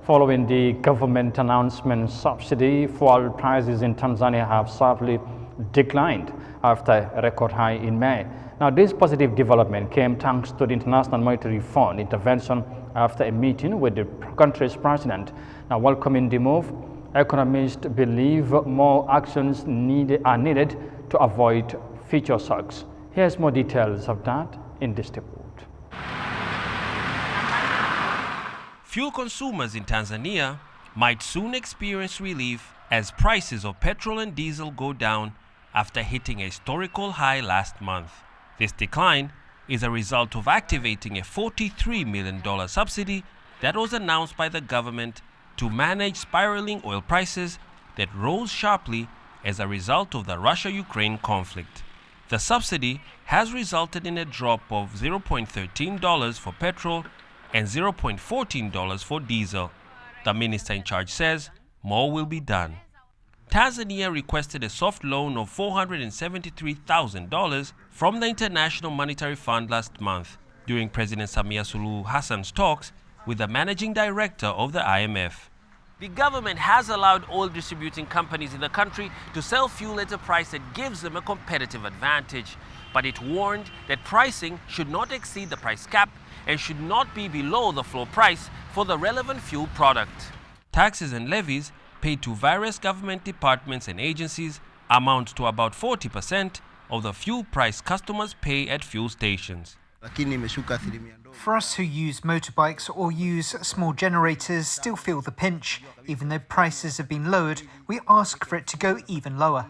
Following the government announcement, subsidy fuel prices in Tanzania have sharply declined after a record high in May. Now, this positive development came thanks to the International Monetary Fund intervention after a meeting with the country's president. Now, welcoming the move, economists believe more actions are needed to avoid future shocks. Here's more details of that in this report. Fuel consumers in Tanzania might soon experience relief as prices of petrol and diesel go down after hitting a historical high last month. This decline is a result of activating a $43 million subsidy that was announced by the government to manage spiraling oil prices that rose sharply as a result of the Russia-Ukraine conflict. The subsidy has resulted in a drop of $0.13 for petrol and $0.14 for diesel. The minister in charge says more will be done. Tanzania requested a soft loan of $473,000 from the International Monetary Fund last month during President Samia Suluhu Hassan's talks with the managing director of the IMF. The government has allowed oil distributing companies in the country to sell fuel at a price that gives them a competitive advantage, but it warned that pricing should not exceed the price cap and should not be below the floor price for the relevant fuel product. Taxes and levies paid to various government departments and agencies amount to about 40% of the fuel price customers pay at fuel stations. For us who use motorbikes or use small generators still feel the pinch. Even though prices have been lowered, we ask for it to go even lower.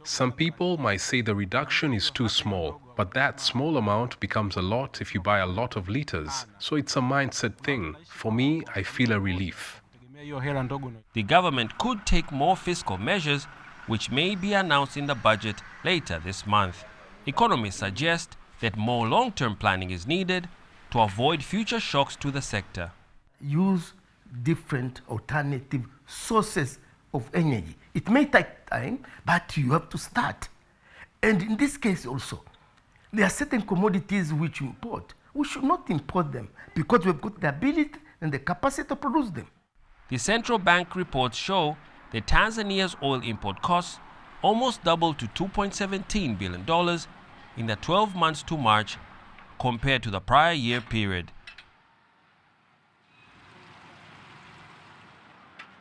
Some people might say the reduction is too small, but that small amount becomes a lot if you buy a lot of liters. So it's a mindset thing. For me, I feel a relief. The government could take more fiscal measures, which may be announced in the budget later this month. Economists suggest that more long-term planning is needed to avoid future shocks to the sector. Use different alternative sources of energy. It may take time, but you have to start. And in this case also, there are certain commodities which we import. We should not import them because we've got the ability and the capacity to produce them. The central bank reports show that Tanzania's oil import costs almost doubled to $2.17 billion in the 12 months to March compared to the prior year period.